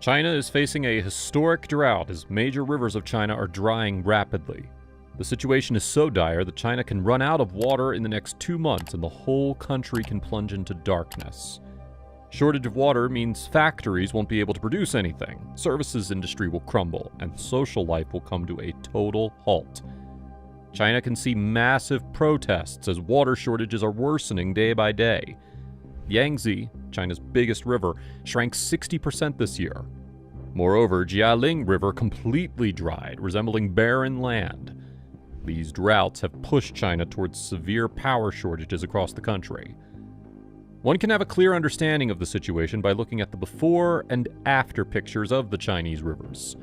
China is facing a historic drought as major rivers of China are drying rapidly. The situation is so dire that China can run out of water in the next 2 months and the whole country can plunge into darkness. Shortage of water means factories won't be able to produce anything, services industry will crumble, and social life will come to a total halt. China can see massive protests as water shortages are worsening day by day. Yangtze, China's biggest river, shrank 60% this year. Moreover, Jialing River completely dried, resembling barren land. These droughts have pushed China towards severe power shortages across the country. One can have a clear understanding of the situation by looking at the before and after pictures of the Chinese rivers.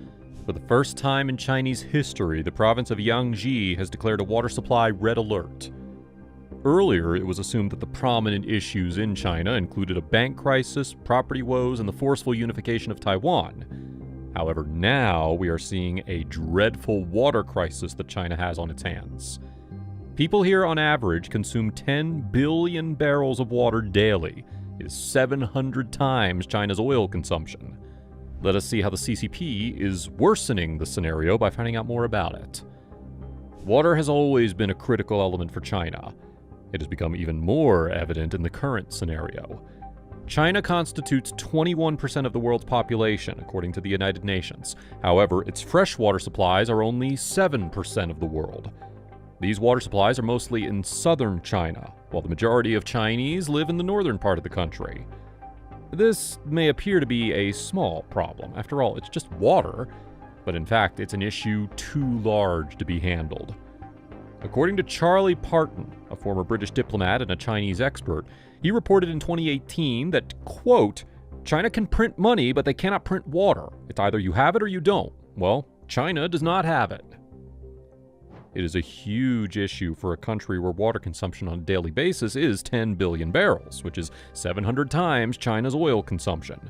For the first time in Chinese history, the province of Yangtze has declared a water supply red alert. Earlier, it was assumed that the prominent issues in China included a bank crisis, property woes, and the forceful unification of Taiwan. However, now we are seeing a dreadful water crisis that China has on its hands. People here on average consume 10 billion barrels of water daily. It is 700 times China's oil consumption. Let us see how the CCP is worsening the scenario by finding out more about it. Water has always been a critical element for China. It has become even more evident in the current scenario. China constitutes 21% of the world's population, according to the United Nations. However, its freshwater supplies are only 7% of the world. These water supplies are mostly in southern China, while the majority of Chinese live in the northern part of the country. This may appear to be a small problem. After all, it's just water, but in fact, it's an issue too large to be handled. According to Charlie Parton, a former British diplomat and a Chinese expert, he reported in 2018 that, quote, China can print money, but they cannot print water. It's either you have it or you don't. Well, China does not have it. It is a huge issue for a country where water consumption on a daily basis is 10 billion barrels, which is 700 times China's oil consumption.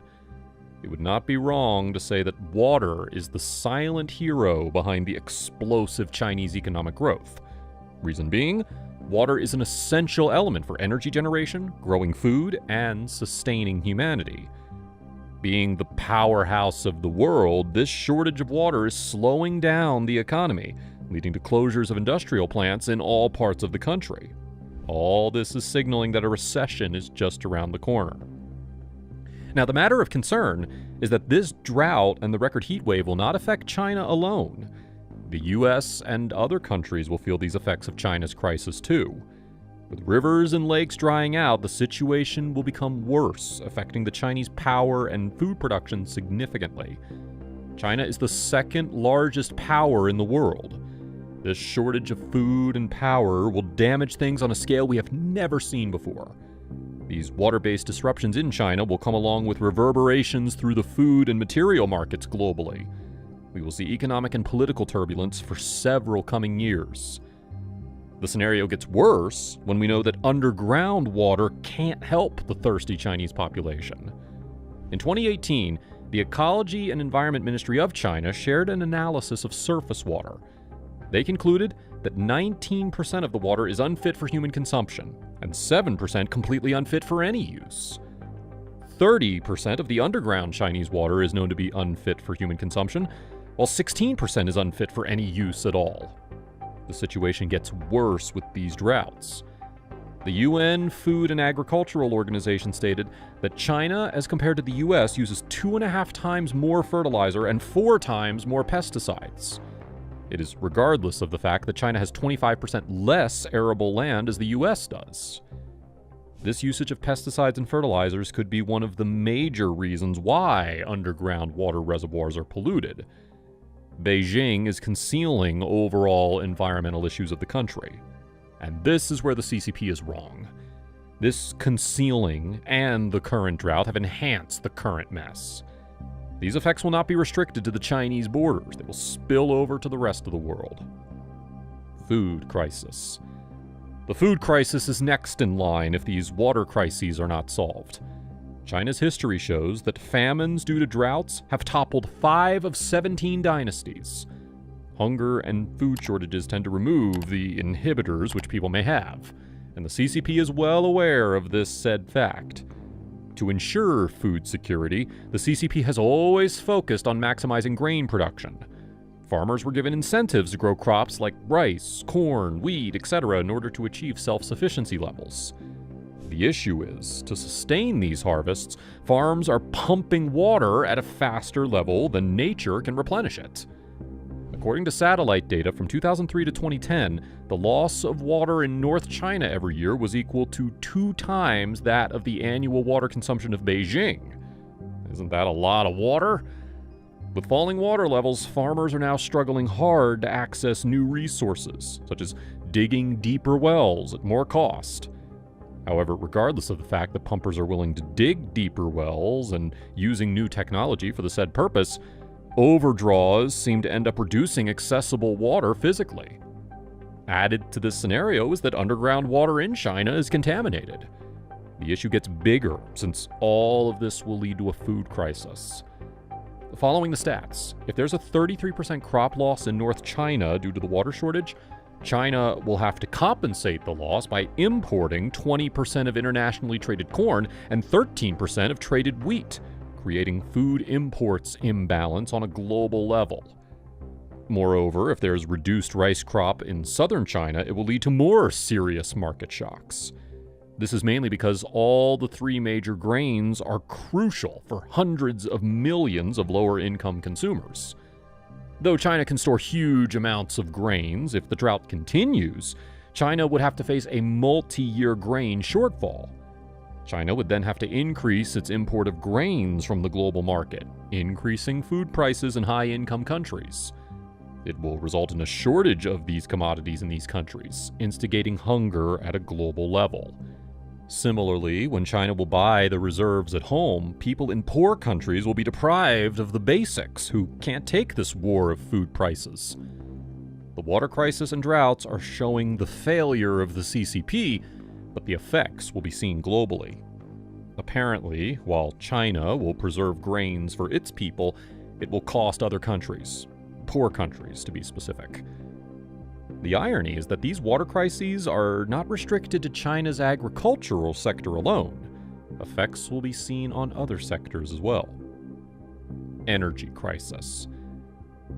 It would not be wrong to say that water is the silent hero behind the explosive Chinese economic growth. Reason being, water is an essential element for energy generation, growing food, and sustaining humanity. Being the powerhouse of the world, this shortage of water is slowing down the economy, leading to closures of industrial plants in all parts of the country. All this is signaling that a recession is just around the corner. Now, the matter of concern is that this drought and the record heat wave will not affect China alone. The US and other countries will feel these effects of China's crisis too. With rivers and lakes drying out, the situation will become worse, affecting the Chinese power and food production significantly. China is the second largest power in the world. This shortage of food and power will damage things on a scale we have never seen before. These water-based disruptions in China will come along with reverberations through the food and material markets globally. We will see economic and political turbulence for several coming years. The scenario gets worse when we know that underground water can't help the thirsty Chinese population. In 2018, the Ecology and Environment Ministry of China shared an analysis of surface water. They concluded that 19% of the water is unfit for human consumption, and 7% completely unfit for any use. 30% of the underground Chinese water is known to be unfit for human consumption, while 16% is unfit for any use at all. The situation gets worse with these droughts. The UN Food and Agricultural Organization stated that China, as compared to the US, uses 2.5 times more fertilizer and 4 times more pesticides. It is regardless of the fact that China has 25% less arable land as the US does. This usage of pesticides and fertilizers could be one of the major reasons why underground water reservoirs are polluted. Beijing is concealing overall environmental issues of the country. And this is where the CCP is wrong. This concealing and the current drought have enhanced the current mess. These effects will not be restricted to the Chinese borders. They will spill over to the rest of the world. Food crisis. The food crisis is next in line if these water crises are not solved. China's history shows that famines due to droughts have toppled 5 of 17 dynasties. Hunger and food shortages tend to remove the inhibitors which people may have, and the CCP is well aware of this said fact. To ensure food security, the CCP has always focused on maximizing grain production. Farmers were given incentives to grow crops like rice, corn, wheat, etc. in order to achieve self-sufficiency levels. The issue is, to sustain these harvests, farms are pumping water at a faster level than nature can replenish it. According to satellite data from 2003 to 2010, the loss of water in North China every year was equal to 2 times that of the annual water consumption of Beijing. Isn't that a lot of water? With falling water levels, farmers are now struggling hard to access new resources, such as digging deeper wells at more cost. However, regardless of the fact that pumpers are willing to dig deeper wells and using new technology for the said purpose, overdraws seem to end up reducing accessible water physically. Added to this scenario is that underground water in China is contaminated. The issue gets bigger since all of this will lead to a food crisis. Following the stats, if there's a 33% crop loss in North China due to the water shortage, China will have to compensate the loss by importing 20% of internationally traded corn and 13% of traded wheat, creating food imports imbalance on a global level. Moreover, if there's reduced rice crop in southern China, it will lead to more serious market shocks. This is mainly because all the 3 major grains are crucial for hundreds of millions of lower-income consumers. Though China can store huge amounts of grains, if the drought continues, China would have to face a multi-year grain shortfall. China would then have to increase its import of grains from the global market, increasing food prices in high-income countries. It will result in a shortage of these commodities in these countries, instigating hunger at a global level. Similarly, when China will buy the reserves at home, people in poor countries will be deprived of the basics who can't take this war of food prices. The water crisis and droughts are showing the failure of the CCP, but the effects will be seen globally. Apparently, while China will preserve grains for its people, it will cost other countries, poor countries to be specific. The irony is that these water crises are not restricted to China's agricultural sector alone. Effects will be seen on other sectors as well. Energy crisis.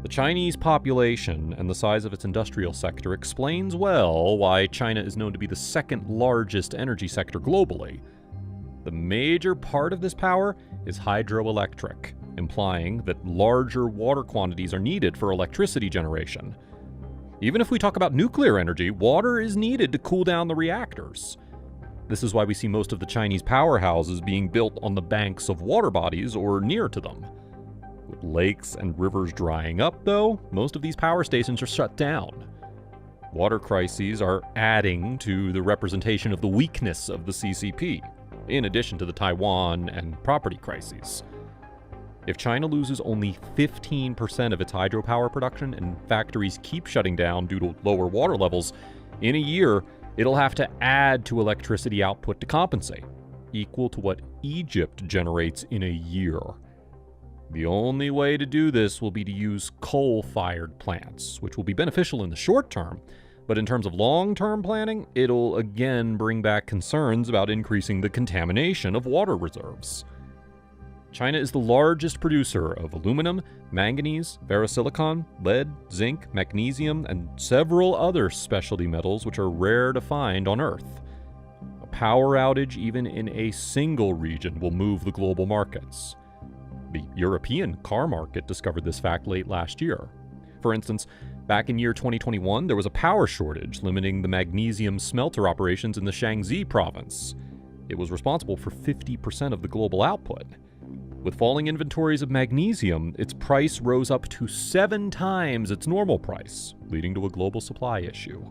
The Chinese population and the size of its industrial sector explains well why China is known to be the second largest energy sector globally. The major part of this power is hydroelectric, implying that larger water quantities are needed for electricity generation. Even if we talk about nuclear energy, water is needed to cool down the reactors. This is why we see most of the Chinese powerhouses being built on the banks of water bodies or near to them. With lakes and rivers drying up, though, most of these power stations are shut down. Water crises are adding to the representation of the weakness of the CCP, in addition to the Taiwan and property crises. If China loses only 15% of its hydropower production and factories keep shutting down due to lower water levels, in a year, it'll have to add to electricity output to compensate, equal to what Egypt generates in a year. The only way to do this will be to use coal-fired plants, which will be beneficial in the short term, but in terms of long-term planning, it'll again bring back concerns about increasing the contamination of water reserves. China is the largest producer of aluminum, manganese, ferrosilicon, lead, zinc, magnesium, and several other specialty metals which are rare to find on Earth. A power outage even in a single region will move the global markets. The European car market discovered this fact late last year. For instance, back in year 2021, there was a power shortage limiting the magnesium smelter operations in the Shaanxi province. It was responsible for 50% of the global output. With falling inventories of magnesium, its price rose up to 7 times its normal price, leading to a global supply issue.